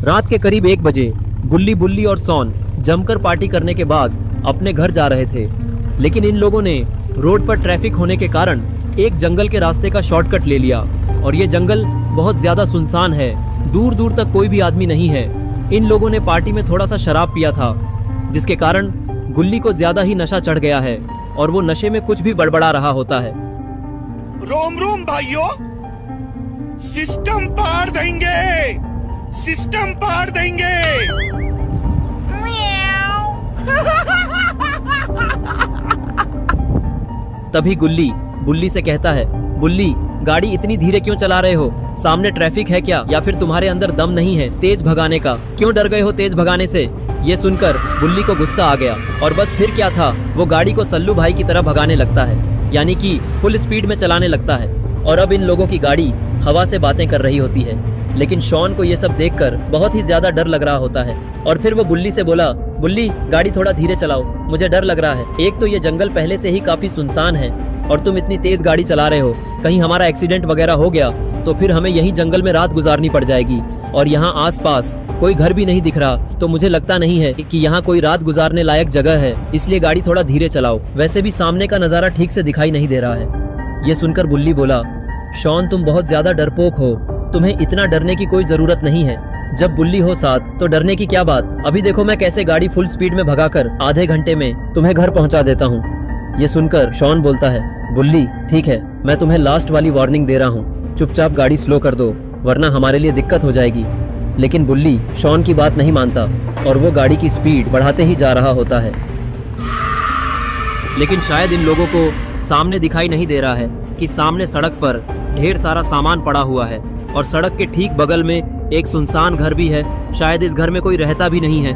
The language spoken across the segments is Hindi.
रात के करीब 1 बजे गुल्ली, बुल्ली और सॉन जमकर पार्टी करने के बाद अपने घर जा रहे थे, लेकिन इन लोगों ने रोड पर ट्रैफिक होने के कारण एक जंगल के रास्ते का शॉर्टकट ले लिया और ये जंगल बहुत ज्यादा सुनसान है, दूर दूर तक कोई भी आदमी नहीं है। इन लोगों ने पार्टी में थोड़ा सा शराब पिया था, जिसके कारण गुल्ली को ज्यादा ही नशा चढ़ गया है और वो नशे में कुछ भी बड़बड़ा रहा होता है। रोम रोम भाइयों, सिस्टम पार देंगे, सिस्टम पार देंगे। तभी गुल्ली बुल्ली से कहता है, बुल्ली गाड़ी इतनी धीरे क्यों चला रहे हो? सामने ट्रैफिक है क्या, या फिर तुम्हारे अंदर दम नहीं है तेज भगाने का? क्यों डर गए हो तेज भगाने से? ये सुनकर बुल्ली को गुस्सा आ गया और बस फिर क्या था, वो गाड़ी को सल्लू भाई की तरह भगाने लगता है, यानी कि फुल स्पीड में चलाने लगता है। और अब इन लोगों की गाड़ी हवा से बातें कर रही होती है, लेकिन शॉन को ये सब देखकर बहुत ही ज्यादा डर लग रहा होता है। और फिर वो बुल्ली से बोला, बुल्ली गाड़ी थोड़ा धीरे चलाओ, मुझे डर लग रहा है। एक तो ये जंगल पहले से ही काफी सुनसान है और तुम इतनी तेज गाड़ी चला रहे हो, कहीं हमारा एक्सीडेंट वगैरह हो गया तो फिर हमें यहीं जंगल में रात गुजारनी पड़ जाएगी। और यहाँ आसपास कोई घर भी नहीं दिख रहा, तो मुझे लगता नहीं है कि यहाँ कोई रात गुजारने लायक जगह है, इसलिए गाड़ी थोड़ा धीरे चलाओ। वैसे भी सामने का नजारा ठीक से दिखाई नहीं दे रहा है। ये सुनकर बुल्ली बोला, शॉन तुम बहुत ज्यादा डरपोक हो, तुम्हें इतना डरने की कोई जरूरत नहीं है। जब बुल्ली हो साथ तो डरने की क्या बात। अभी देखो मैं कैसे गाड़ी फुल स्पीड में भगाकर आधे घंटे में तुम्हें घर पहुंचा देता हूँ। ये सुनकर शॉन बोलता है, बुल्ली ठीक है, मैं तुम्हें लास्ट वाली वार्निंग दे रहा हूँ, चुपचाप गाड़ी स्लो कर दो वरना हमारे लिए दिक्कत हो जाएगी। लेकिन बुल्ली शॉन की बात नहीं मानता और वो गाड़ी की स्पीड बढ़ाते ही जा रहा होता है। लेकिन शायद इन लोगों को सामने दिखाई नहीं दे रहा है कि सामने सड़क पर ढेर सारा सामान पड़ा हुआ है और सड़क के ठीक बगल में एक सुनसान घर भी है। शायद इस घर में कोई रहता भी नहीं है।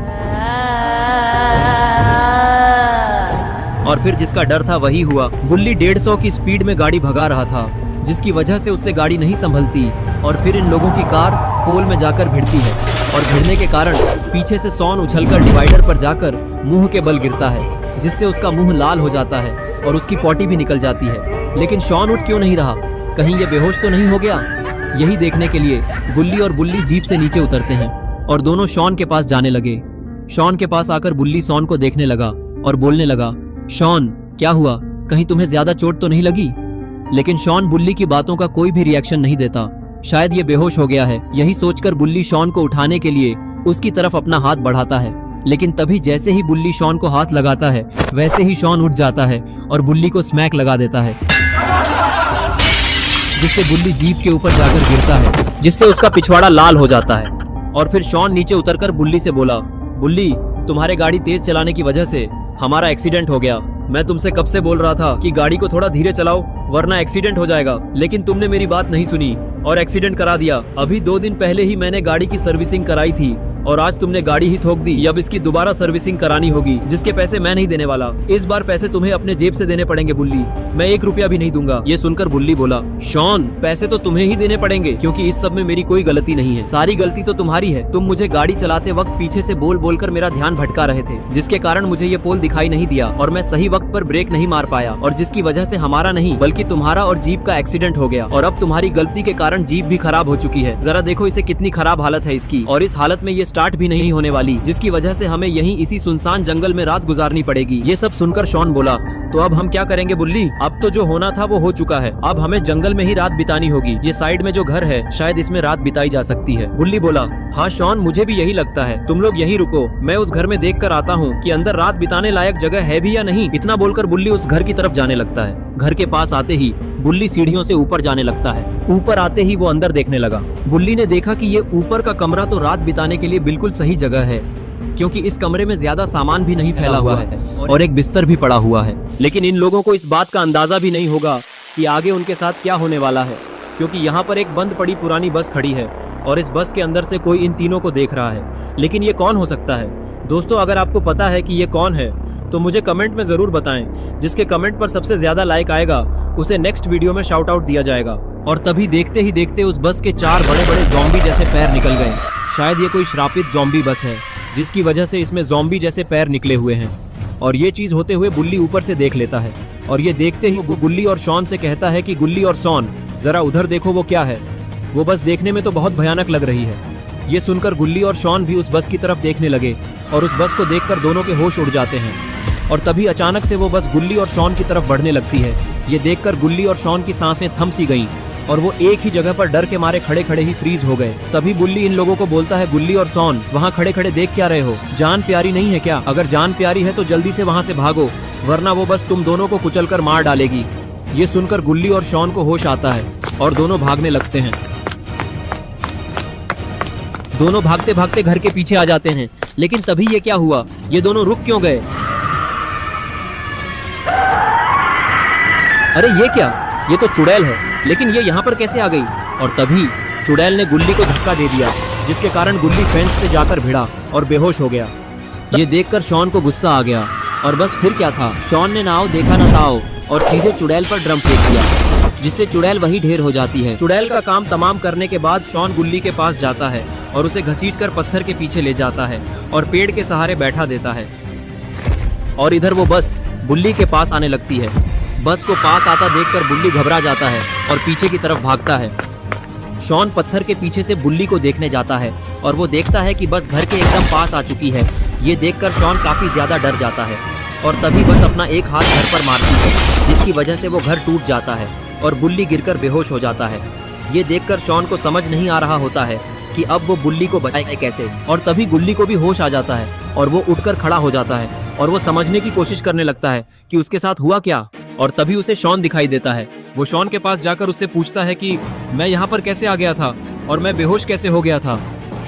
और फिर जिसका डर था वही हुआ। बुल्ली 150 की स्पीड में गाड़ी भगा रहा था, जिसकी वजह से उससे गाड़ी नहीं संभलती और फिर इन लोगों की कार पोल में जाकर भिड़ती है और भिड़ने के कारण पीछे से सॉन उछलकर डिवाइडर पर जाकर मुंह के बल गिरता है, जिससे उसका मुंह लाल हो जाता है और उसकी पॉटी भी निकल जाती है। लेकिन शॉन उठ क्यों नहीं रहा, कहीं ये बेहोश तो नहीं हो गया? यही देखने के लिए गुल्ली और बुल्ली जीप से नीचे उतरते हैं और दोनों शॉन के पास जाने लगे। शॉन के पास आकर बुल्ली शॉन को देखने लगा और बोलने लगा, शॉन क्या हुआ, कहीं तुम्हें ज्यादा चोट तो नहीं लगी? लेकिन शॉन बुल्ली की बातों का कोई भी रिएक्शन नहीं देता, शायद ये बेहोश हो गया है। यही सोचकर बुल्ली शॉन को उठाने के लिए उसकी तरफ अपना हाथ बढ़ाता है, लेकिन तभी जैसे ही बुल्ली शॉन को हाथ लगाता है वैसे ही शॉन उठ जाता है और बुल्ली को स्मैक लगा देता है, जिससे बुल्ली जीप के ऊपर जाकर गिरता है, जिससे उसका पिछवाड़ा लाल हो जाता है। और फिर शॉन नीचे उतरकर बुल्ली से बोला, बुल्ली तुम्हारे गाड़ी तेज चलाने की वजह से हमारा एक्सीडेंट हो गया। मैं तुमसे कब से बोल रहा था कि गाड़ी को थोड़ा धीरे चलाओ वरना एक्सीडेंट हो जाएगा, लेकिन तुमने मेरी बात नहीं सुनी और एक्सीडेंट करा दिया। अभी 2 दिन पहले ही मैंने गाड़ी की सर्विसिंग कराई थी और आज तुमने गाड़ी ही ठोक दी। अब इसकी दोबारा सर्विसिंग करानी होगी, जिसके पैसे मैं नहीं देने वाला। इस बार पैसे तुम्हें अपने जेब से देने पड़ेंगे बुल्ली, मैं 1 रुपया भी नहीं दूंगा। ये सुनकर बुल्ली बोला, शॉन पैसे तो तुम्हें ही देने पड़ेंगे, क्योंकि इस सब में मेरी कोई गलती नहीं है। सारी गलती तो तुम्हारी है। तुम मुझे गाड़ी चलाते वक्त पीछे से बोल बोल कर मेरा ध्यान भटका रहे थे, जिसके कारण मुझे ये पोल दिखाई नहीं दिया और मैं सही वक्त पर ब्रेक नहीं मार पाया, और जिसकी वजह से हमारा नहीं बल्कि तुम्हारा और जीप का एक्सीडेंट हो गया। और अब तुम्हारी गलती के कारण जीप भी खराब हो चुकी है। जरा देखो इसे कितनी खराब हालत है इसकी, और इस हालत में ये स्टार्ट भी नहीं होने वाली, जिसकी वजह से हमें यहीं इसी सुनसान जंगल में रात गुजारनी पड़ेगी। ये सब सुनकर शॉन बोला, तो अब हम क्या करेंगे बुल्ली? अब तो जो होना था वो हो चुका है, अब हमें जंगल में ही रात बितानी होगी। ये साइड में जो घर है शायद इसमें रात बिताई जा सकती है। बुल्ली बोला, हाँ शॉन मुझे भी यही लगता है, तुम लोग यहीं रुको, मैं उस घर में देख कर आता हूँ कि अंदर रात बिताने लायक जगह है भी या नहीं। इतना बोलकर बुल्ली उस घर की तरफ जाने लगता है। घर के पास आते ही बुल्ली सीढ़ियों से ऊपर जाने लगता है। ऊपर आते ही वो अंदर देखने लगा। बुल्ली ने देखा कि ये ऊपर का कमरा तो रात बिताने के लिए बिल्कुल सही जगह है, क्योंकि इस कमरे में ज्यादा सामान भी नहीं फैला हुआ है और एक बिस्तर भी पड़ा हुआ है। लेकिन इन लोगों को इस बात का अंदाजा भी नहीं होगा कि आगे उनके साथ क्या होने वाला है, क्योंकि यहाँ पर एक बंद पड़ी पुरानी बस खड़ी है और इस बस के अंदर से कोई इन तीनों को देख रहा है। लेकिन ये कौन हो सकता है? दोस्तों अगर आपको पता है कि ये कौन है तो मुझे कमेंट में जरूर बताएं। जिसके कमेंट पर सबसे ज्यादा लाइक आएगा उसे नेक्स्ट वीडियो में शाउट आउट दिया जाएगा। और तभी देखते ही देखते उस बस के 4 बड़े बड़े ज़ॉम्बी जैसे पैर निकल गए। शायद ये कोई श्रापित ज़ॉम्बी बस है, जिसकी वजह से इसमें ज़ॉम्बी जैसे पैर निकले हुए हैं। और ये चीज होते हुए बुल्ली ऊपर से देख लेता है और ये देखते ही गुल्ली और शॉन से कहता है कि गुल्ली और शॉन जरा उधर देखो वो क्या है। वो बस देखने में तो बहुत भयानक लग रही है। ये सुनकर गुल्ली और शॉन भी उस बस की तरफ देखने लगे और उस बस को देखकर दोनों के होश उड़ जाते हैं। और तभी अचानक से वो बस गुल्ली और शॉन की तरफ बढ़ने लगती है। ये देखकर गुल्ली और शॉन की सांसें थम सी गईं और वो एक ही जगह पर डर के मारे खड़े खड़े ही फ्रीज हो गए। तभी बुल्ली इन लोगों को बोलता है, गुल्ली और शॉन वहाँ खड़े खड़े देख क्या रहे हो? जान प्यारी नहीं है क्या? अगर जान प्यारी है तो जल्दी से वहाँ से भागो, वरना वो बस तुम दोनों को कुचलकर मार डालेगी। ये सुनकर गुल्ली और शॉन को होश आता है और दोनों भागने लगते हैं। दोनों भागते भागते घर के पीछे आ जाते हैं। लेकिन तभी ये क्या हुआ? ये दोनों रुक क्यों गए? अरे ये क्या? ये तो चुड़ैल है, लेकिन ये यहाँ पर कैसे आ गई? और तभी चुड़ैल ने गुल्ली को धक्का दे दिया, जिसके कारण गुल्ली फेंस से जाकर भिड़ा और बेहोश हो गया। ये देखकर शॉन को गुस्सा आ गया और बस फिर क्या था, शॉन ने नाव देखा न ताओ और सीधे चुड़ैल पर ड्रम फेंक दिया, जिससे चुड़ैल वही ढेर हो जाती है। चुड़ैल का काम तमाम करने के बाद शॉन गुल्ली के पास जाता है और उसे घसीटकर पत्थर के पीछे ले जाता है और पेड़ के सहारे बैठा देता है। और इधर वो बस बुल्ली के पास आने लगती है। बस को पास आता देखकर बुल्ली घबरा जाता है और पीछे की तरफ भागता है। शॉन पत्थर के पीछे से बुल्ली को देखने जाता है और वो देखता है कि बस घर के एकदम पास आ चुकी है। ये देखकर शॉन काफी ज्यादा डर जाता है और तभी बस अपना एक हाथ घर पर मारती है, जिसकी वजह से वो घर टूट जाता है और बुल्ली गिरकर बेहोश हो जाता है। ये देखकर शॉन को समझ नहीं आ रहा होता है कि अब वो बुल्ली को बचाए कैसे। और तभी गुल्ली को भी होश आ जाता है और वो उठकर खड़ा हो जाता है और वो समझने की कोशिश करने लगता है कि उसके साथ हुआ क्या। और तभी उसे शॉन दिखाई देता है। वो शॉन के पास जाकर उससे पूछता है कि मैं यहाँ पर कैसे आ गया था और मैं बेहोश कैसे हो गया था।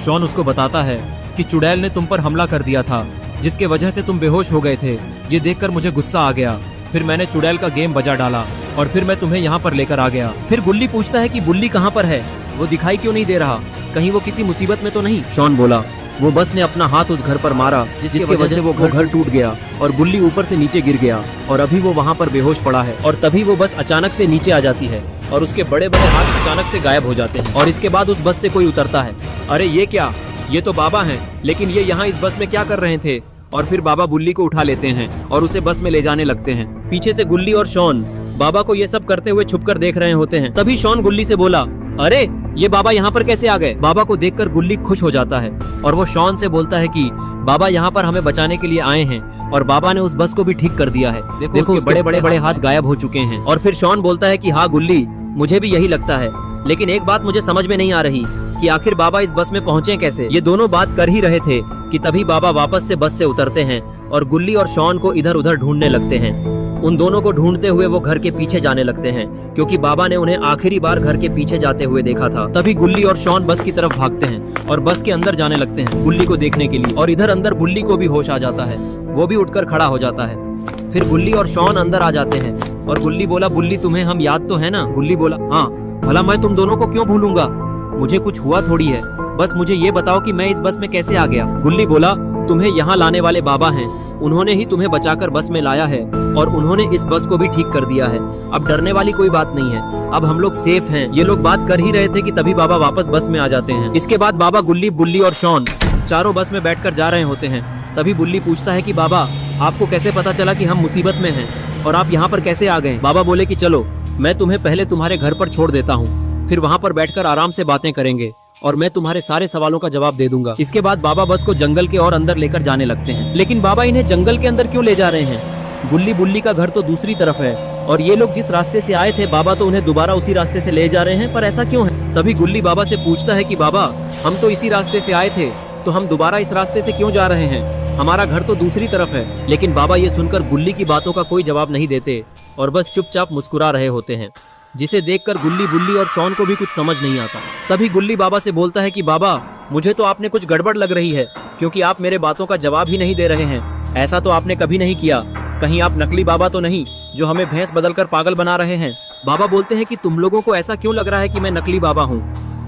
शॉन उसको बताता है कि चुड़ैल ने तुम पर हमला कर दिया था, जिसके वजह से तुम बेहोश हो गए थे। ये देखकर मुझे गुस्सा आ गया, फिर मैंने चुड़ैल का गेम बजा डाला और फिर मैं तुम्हें यहाँ पर लेकर आ गया। फिर गुल्ली पूछता है कि बुल्ली कहाँ पर है? वो दिखाई क्यों नहीं दे रहा? कहीं वो किसी मुसीबत में तो नहीं? शॉन बोला, वो बस ने अपना हाथ उस घर पर मारा, जिसकी वजह से वो घर टूट गया और बुल्ली ऊपर से नीचे गिर गया और अभी वो वहाँ पर बेहोश पड़ा है। और तभी वो बस अचानक से नीचे आ जाती है और उसके बड़े बड़े हाथ अचानक से गायब हो जाते हैं। और इसके बाद उस बस से कोई उतरता है। अरे ये क्या? ये तो बाबा हैं, लेकिन ये यहाँ इस बस में क्या कर रहे थे? और फिर बाबा बुल्ली को उठा लेते हैं और उसे बस में ले जाने लगते हैं। पीछे से गुल्ली और शॉन बाबा को ये सब करते हुए छुपकर देख रहे होते हैं। तभी शॉन गुल्ली से बोला, अरे ये बाबा यहाँ पर कैसे आ गए? बाबा को देखकर गुल्ली खुश हो जाता है और वो शॉन से बोलता है कि बाबा यहाँ पर हमें बचाने के लिए आए हैं और बाबा ने उस बस को भी ठीक कर दिया है। देखो उसके बड़े बड़े हाथ गायब हो चुके हैं। और फिर शॉन बोलता है कि हाँ गुल्ली, मुझे भी यही लगता है, लेकिन एक बात मुझे समझ में नहीं आ रही कि आखिर बाबा इस बस में पहुंचे कैसे। ये दोनों बात कर ही रहे थे कि तभी बाबा वापस से बस से उतरते हैं और गुल्ली और शॉन को इधर उधर ढूंढने लगते हैं। उन दोनों को ढूंढते हुए वो घर के पीछे जाने लगते हैं, क्योंकि बाबा ने उन्हें आखिरी बार घर के पीछे जाते हुए देखा था। तभी गुल्ली और शॉन बस की तरफ भागते हैं और बस के अंदर जाने लगते हैं गुल्ली को देखने के लिए। और इधर अंदर बुल्ली को भी होश आ जाता है, वो भी उठकर खड़ा हो जाता है। फिर गुल्ली और शॉन अंदर आ जाते हैं और गुल्ली बोला, बुल्ली तुम्हें हम याद तो है ना? गुल्ली बोला, हाँ, भला मैं तुम दोनों को क्यों भूलूंगा? मुझे कुछ हुआ थोड़ी है, बस मुझे ये बताओ कि मैं इस बस में कैसे आ गया। गुल्ली बोला, तुम्हें यहाँ लाने वाले बाबा हैं, उन्होंने ही तुम्हें बचाकर बस में लाया है और उन्होंने इस बस को भी ठीक कर दिया है। अब डरने वाली कोई बात नहीं है, अब हम लोग सेफ हैं। ये लोग बात कर ही रहे थे कि तभी बाबा वापस बस में आ जाते हैं। इसके बाद बाबा, गुल्ली, बुल्ली और शॉन चारों बस में बैठकर जा रहे होते हैं। तभी बुल्ली पूछता है कि बाबा, आपको कैसे पता चला कि हम मुसीबत में हैं और आप यहाँ पर कैसे आ गए? बाबा बोले कि चलो मैं तुम्हें पहले तुम्हारे घर पर छोड़ देता हूँ, फिर वहाँ पर बैठकर आराम से बातें करेंगे और मैं तुम्हारे सारे सवालों का जवाब दे दूंगा। इसके बाद बाबा बस को जंगल के और अंदर लेकर जाने लगते हैं। लेकिन बाबा इन्हें जंगल के अंदर क्यों ले जा रहे हैं? गुल्ली बुल्ली का घर तो दूसरी तरफ है और ये लोग जिस रास्ते से आए थे, बाबा तो उन्हें दोबारा उसी रास्ते से ले जा रहे हैं, पर ऐसा क्यों है? तभी गुल्ली बाबा से पूछता है कि बाबा, हम तो इसी रास्ते से आए थे, तो हम दोबारा इस रास्ते से क्यों जा रहे हैं? हमारा घर तो दूसरी तरफ है। लेकिन बाबा ये सुनकर गुल्ली की बातों का कोई जवाब नहीं देते और बस चुपचाप मुस्कुरा रहे होते हैं, जिसे देखकर गुल्ली, बुल्ली और शॉन को भी कुछ समझ नहीं आता। तभी गुल्ली बाबा से बोलता है कि बाबा, मुझे तो आपने कुछ गड़बड़ लग रही है, क्योंकि आप मेरे बातों का जवाब ही नहीं दे रहे हैं। ऐसा तो आपने कभी नहीं किया। कहीं आप नकली बाबा तो नहीं जो हमें भैंस बदलकर पागल बना रहे हैं? बाबा बोलते हैं कि तुम लोगों को ऐसा क्यों लग रहा है कि मैं नकली बाबा हूँ,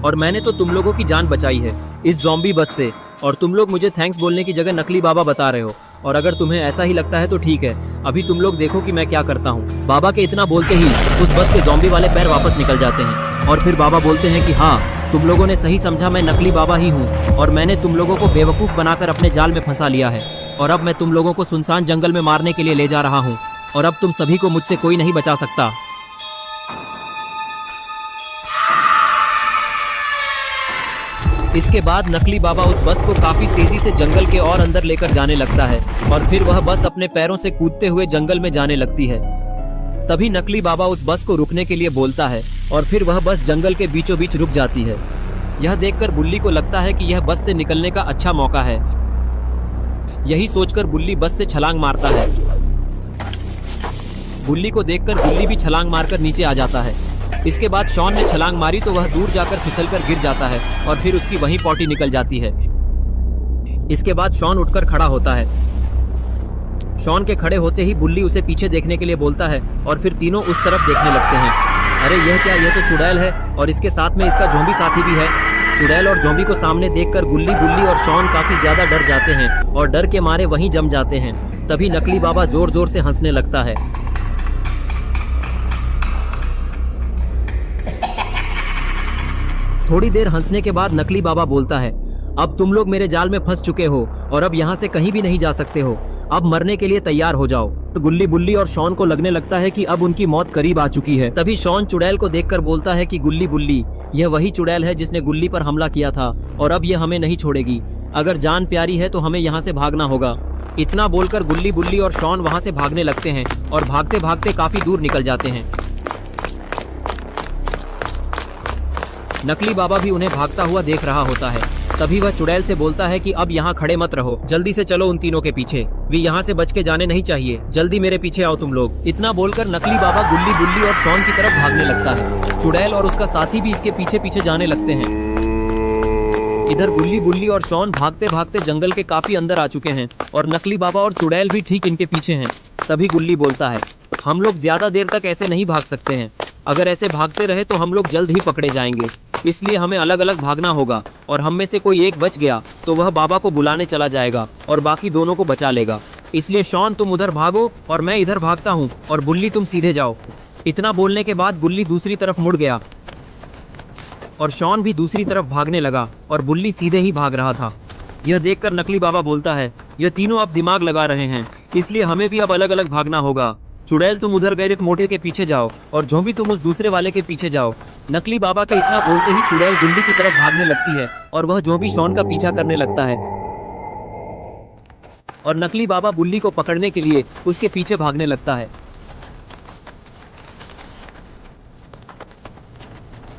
और मैंने तो तुम लोगों की जान बचाई है इस ज़ॉम्बी बस से, और तुम लोग मुझे थैंक्स बोलने की जगह नकली बाबा बता रहे हो। और अगर तुम्हें ऐसा ही लगता है तो ठीक है, अभी तुम लोग देखो कि मैं क्या करता हूँ। बाबा के इतना बोलते ही उस बस के ज़ॉम्बी वाले पैर वापस निकल जाते हैं और फिर बाबा बोलते हैं कि हाँ, तुम लोगों ने सही समझा, मैं नकली बाबा ही हूँ और मैंने तुम लोगों को बेवकूफ़ बनाकर अपने जाल में फंसा लिया है और अब मैं तुम लोगों को सुनसान जंगल में मारने के लिए ले जा रहा हूँ और अब तुम सभी को मुझसे कोई नहीं बचा सकता। इसके बाद नकली बाबा उस बस को काफी तेजी से जंगल के और अंदर लेकर जाने लगता है और फिर वह बस अपने पैरों से कूदते हुए जंगल में जाने लगती है। तभी नकली बाबा उस बस को रुकने के लिए बोलता है और फिर वह बस जंगल के बीचों बीच रुक जाती है। यह देखकर बुल्ली को लगता है कि यह बस से निकलने का अच्छा मौका है। यही सोचकर बुल्ली बस से छलांग मारता है। बुल्ली को देखकर बुल्ली भी छलांग मारकर नीचे आ जाता है। इसके बाद शॉन ने छलांग मारी तो वह दूर जाकर फिसलकर गिर जाता है और फिर उसकी वहीं पॉटी निकल जाती है। इसके बाद शॉन उठकर खड़ा होता है। शॉन के खड़े होते ही बुल्ली उसे पीछे देखने के लिए बोलता है और फिर तीनों उस तरफ देखने लगते हैं। अरे यह क्या, यह तो चुड़ैल है और इसके साथ में इसका ज़ॉम्बी साथी भी है। चुड़ैल और ज़ॉम्बी को सामने देखकर बुल्ली और शॉन काफी ज्यादा डर जाते हैं और डर के मारे वहीं जम जाते हैं। तभी नकली बाबा जोर जोर से हंसने लगता है। थोड़ी देर हंसने के बाद नकली बाबा बोलता है, अब तुम लोग मेरे जाल में फंस चुके हो और अब यहाँ से कहीं भी नहीं जा सकते हो। अब मरने के लिए तैयार हो जाओ। तो बुल्ली और शॉन को लगने लगता है कि अब उनकी मौत करीब आ चुकी है। तभी शॉन चुड़ैल को देखकर बोलता है कि बुल्ली, यह वही चुड़ैल है जिसने गुल्ली पर हमला किया था और अब यह हमें नहीं छोड़ेगी। अगर जान प्यारी है तो हमें यहाँ से भागना होगा। इतना बोलकर बुल्ली और शॉन वहाँ से भागने लगते हैं और भागते भागते काफी दूर निकल जाते हैं। नकली बाबा भी उन्हें भागता हुआ देख रहा होता है। तभी वह चुड़ैल से बोलता है कि अब यहाँ खड़े मत रहो, जल्दी से चलो उन तीनों के पीछे। वे यहाँ से बच के जाने नहीं चाहिए, जल्दी मेरे पीछे आओ तुम लोग। इतना बोलकर नकली बाबा बुल्ली और शॉन की तरफ भागने लगता है। चुड़ैल और उसका साथी भी इसके पीछे पीछे जाने लगते हैं। इधर बुल्ली और शॉन भागते भागते जंगल के काफी अंदर आ चुके हैं और नकली बाबा और चुड़ैल भी ठीक इनके पीछे हैं। तभी गुल्ली बोलता है, हम लोग ज्यादा देर तक ऐसे नहीं भाग सकते हैं। अगर ऐसे भागते रहे तो हम लोग जल्द ही पकड़े जाएंगे, इसलिए हमें अलग अलग भागना होगा और हम में से कोई एक बच गया तो वह बाबा को बुलाने चला जाएगा और बाकी दोनों को बचा लेगा। इसलिए शॉन तुम उधर भागो और मैं इधर भागता हूँ और बुल्ली तुम सीधे जाओ। इतना बोलने के बाद बुल्ली दूसरी तरफ मुड़ गया और शॉन भी दूसरी तरफ भागने लगा और बुल्ली सीधे ही भाग रहा था। यह देखकर नकली बाबा बोलता है, यह तीनों अब दिमाग लगा रहे हैं, इसलिए हमें भी अब अलग अलग भागना होगा। चुड़ैल तुम उधर गए एक मोटे के पीछे जाओ और ज़ॉम्बी तुम उस दूसरे वाले के पीछे जाओ। नकली बाबा के इतना बोलते ही चुड़ैल गुल्ली की तरफ भागने लगती है और वह ज़ॉम्बी शॉन का पीछा करने लगता है और नकली बाबा बुल्ली को पकड़ने के लिए उसके पीछे भागने लगता है।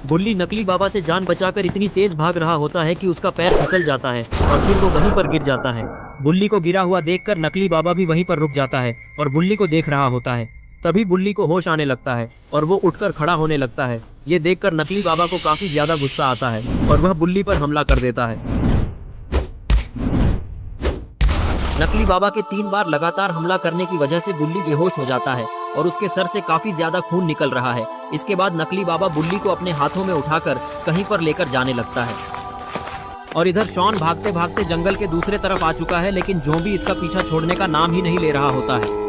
बुल्ली नकली बाबा से जान बचाकर इतनी तेज भाग रहा होता है कि उसका पैर फिसल जाता है और फिर वो वहीं पर गिर जाता है। बुल्ली को गिरा हुआ देखकर नकली बाबा भी वहीं पर रुक जाता है और बुल्ली को देख रहा होता है। तभी बुल्ली को होश आने लगता है और वो उठकर खड़ा होने लगता है। ये देखकर नकली बाबा को काफी ज्यादा गुस्सा आता है और वह बुल्ली पर हमला कर देता है। नकली बाबा के 3 बार लगातार हमला करने की वजह से बुल्ली बेहोश हो जाता है और उसके सर से काफी ज्यादा खून निकल रहा है। इसके बाद नकली बाबा बुल्ली को अपने हाथों में उठाकर कहीं पर लेकर जाने लगता है और इधर शॉन भागते भागते जंगल के दूसरे तरफ आ चुका है, लेकिन ज़ॉम्बी इसका पीछा छोड़ने का नाम ही नहीं ले रहा होता है।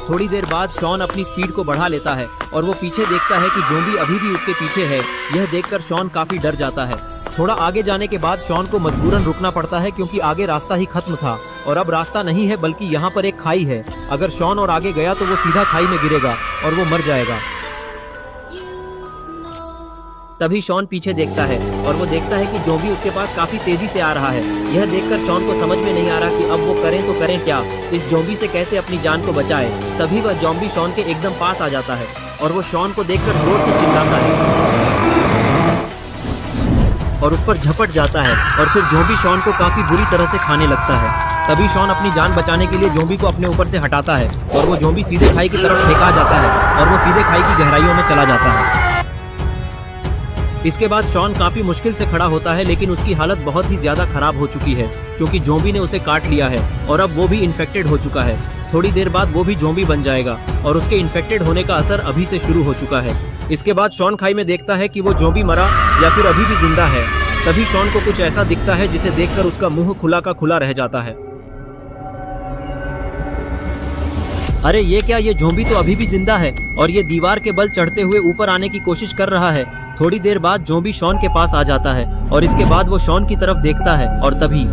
थोड़ी देर बाद शॉन अपनी स्पीड को बढ़ा लेता है और वो पीछे देखता है कि ज़ॉम्बी अभी भी उसके पीछे है। यह देखकर शॉन काफी डर जाता है। थोड़ा आगे जाने के बाद शॉन को मजबूरन रुकना पड़ता है क्योंकि आगे रास्ता ही खत्म था और अब रास्ता नहीं है बल्कि यहाँ पर एक खाई है। अगर शॉन और आगे गया तो वो सीधा खाई में गिरेगा और वो मर जाएगा। तभी शॉन पीछे देखता है और वो देखता है कि ज़ॉम्बी उसके पास काफी तेजी से आ रहा है। यह देखकर शॉन को समझ में नहीं आ रहा कि अब वो करें तो करें क्या, इस ज़ॉम्बी से कैसे अपनी जान को बचाए। तभी वह ज़ॉम्बी शॉन के एकदम पास आ जाता है और वो शॉन को देखकर जोर से चिल्लाता है और उस पर झपट जाता है और फिर ज़ॉम्बी शॉन को काफी बुरी तरह से खाने लगता है। तभी शॉन अपनी जान बचाने के लिए ज़ॉम्बी को अपने ऊपर से हटाता है और वो ज़ॉम्बी सीधे खाई की तरफ फेंका जाता है और वो सीधे खाई की गहराइयों में चला जाता है। इसके बाद शॉन काफी मुश्किल से खड़ा होता है, लेकिन उसकी हालत बहुत ही ज्यादा खराब हो चुकी है क्योंकि ज़ॉम्बी ने उसे काट लिया है और अब वो भी इन्फेक्टेड हो चुका है। थोड़ी देर बाद वो भी ज़ॉम्बी बन जाएगा और उसके इन्फेक्टेड होने का असर अभी से शुरू हो चुका है। इसके बाद शॉन खाई में देखता है कि वो ज़ॉम्बी मरा या फिर अभी भी जिंदा है। तभी शॉन को कुछ ऐसा दिखता है जिसे देखकर उसका मुंह खुला का खुला रह जाता है। अरे ये क्या, ये ज़ॉम्बी तो अभी भी जिंदा है और ये दीवार के बल चढ़ते हुए ऊपर आने की कोशिश कर रहा है। थोड़ी देर बाद ज़ॉम्बी शॉन के पास आ जाता है और इसके बाद वो शॉन की तरफ देखता है और तभी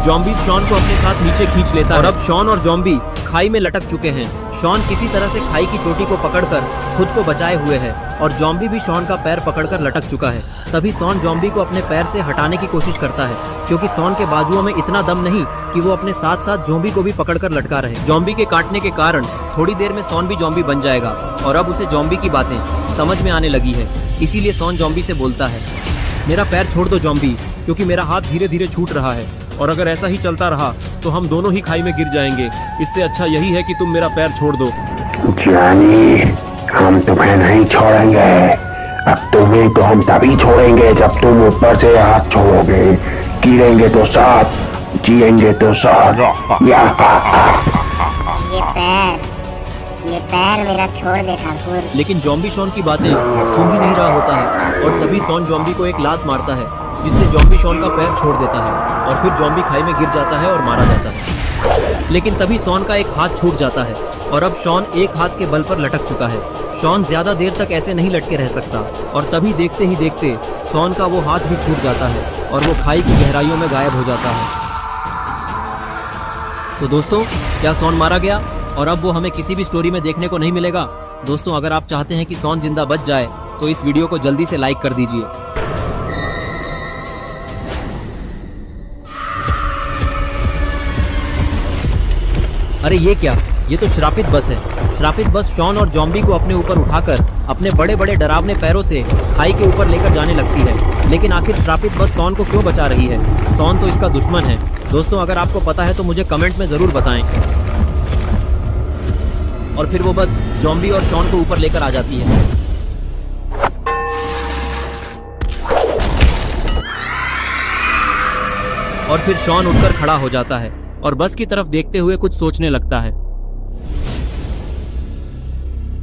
जॉम्बी शॉन को अपने साथ नीचे खींच लेता है और अब शॉन और जॉम्बी खाई में लटक चुके हैं। शॉन किसी तरह से खाई की चोटी को पकड़कर खुद को बचाए हुए है और जॉम्बी भी शॉन का पैर पकड़कर लटक चुका है। तभी शॉन जॉम्बी को अपने पैर से हटाने की कोशिश करता है, क्योंकि शॉन के बाजुओं में इतना दम नहीं कि वो अपने साथ साथ जॉम्बी को भी पकड़कर लटका रहे। जॉम्बी के काटने के कारण थोड़ी देर में शॉन भी जॉम्बी बन जाएगा और अब उसे जॉम्बी की बातें समझ में आने लगी है। इसीलिए शॉन जॉम्बी से बोलता है, मेरा पैर छोड़ दो जॉम्बी, क्योंकि मेरा हाथ धीरे धीरे छूट रहा है और अगर ऐसा ही चलता रहा तो हम दोनों ही खाई में गिर जाएंगे। इससे अच्छा यही है कि तुम मेरा पैर छोड़ दो। जॉनी, हम तुम्हें नहीं छोड़ेंगे। अब तुम्हें तो हम तभी छोड़ेंगे जब तुम ऊपर से हाथ छोड़ोगे। गिरेंगे तो साथ, जिएंगे तो साथ। ये पैर मेरा छोड़ दे ठाकुर। लेकिन जॉम्बी शॉन की बातें सुन ही नहीं रहा होता है और तभी शॉन जॉम्बी को एक लात मारता है, जिससे जॉम्बी शॉन का पैर छोड़ देता है और फिर जॉम्बी खाई में गिर जाता है और मारा जाता है। लेकिन तभी शॉन का एक हाथ छूट जाता है और अब शॉन एक हाथ के बल पर लटक चुका है। शॉन ज्यादा देर तक ऐसे नहीं लटके रह सकता और तभी देखते ही देखते शॉन का वो हाथ भी छूट जाता है और वो खाई की गहराइयों में गायब हो जाता है। तो दोस्तों, क्या शॉन मारा गया और अब वो हमें किसी भी स्टोरी में देखने को नहीं मिलेगा? दोस्तों, अगर आप चाहते हैं कि शॉन जिंदा बच जाए तो इस वीडियो को जल्दी से लाइक कर दीजिए। अरे ये क्या, ये तो श्रापित बस है। श्रापित बस शॉन और जॉम्बी को अपने ऊपर उठाकर अपने बड़े बड़े डरावने पैरों से खाई के ऊपर लेकर जाने लगती है। लेकिन आखिर श्रापित बस शॉन को क्यों बचा रही है? शॉन तो इसका दुश्मन है। दोस्तों, अगर आपको पता है तो मुझे कमेंट में जरूर बताएं। और फिर वो बस जॉम्बी और शॉन को ऊपर लेकर आ जाती है। और फिर शॉन उठकर खड़ा हो जाता है और बस की तरफ देखते हुए कुछ सोचने लगता है।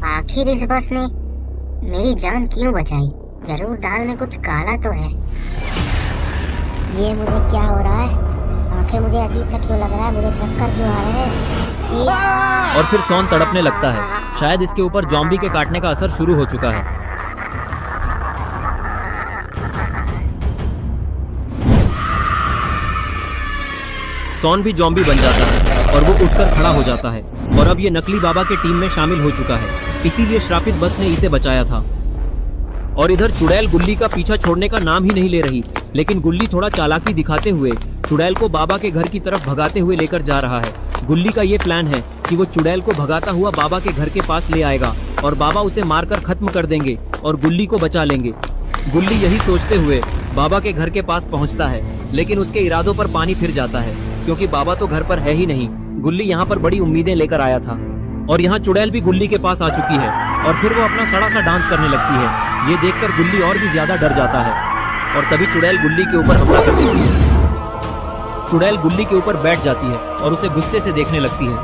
आखिर इस बस ने मेरी जान क्यों बचाई? जरूर दाल में कुछ काला तो है। ये मुझे क्या हो रहा है? आंखें मुझे अजीब सा क्यों लग रहा है? मुझे चक्कर क्यों आ रहे हैं? और फिर शॉन तड़पने लगता है। शायद इसके ऊपर जॉम्बी के काटने का असर शुरू हो चुका है। शॉन भी जॉम्बी बन जाता है और वो उठकर खड़ा हो जाता है और अब ये नकली बाबा के टीम में शामिल हो चुका है। इसीलिए श्रापित बस ने इसे बचाया था। और इधर चुड़ैल गुल्ली का पीछा छोड़ने का नाम ही नहीं ले रही, लेकिन गुल्ली थोड़ा चालाकी दिखाते हुए चुड़ैल को बाबा के घर की तरफ भगाते हुए लेकर जा रहा है। गुल्ली का ये प्लान है कि वो चुड़ैल को भगाता हुआ बाबा के घर के पास ले आएगा और बाबा उसे मारकर खत्म कर देंगे और गुल्ली को बचा लेंगे। गुल्ली यही सोचते हुए बाबा के घर के पास पहुंचता है, लेकिन उसके इरादों पर पानी फिर जाता है, क्योंकि बाबा तो घर पर है ही नहीं। गुल्ली यहाँ पर बड़ी उम्मीदें लेकर आया था और यहाँ चुड़ैल भी गुल्ली के पास आ चुकी है और फिर वो अपना सड़ा सा डांस करने लगती है। ये देखकर गुल्ली और भी ज्यादा डर जाता है और तभी चुड़ैल गुल्ली के ऊपर हमला कर देती है। चुड़ैल गुल्ली के ऊपर बैठ जाती है और उसे गुस्से से देखने लगती है।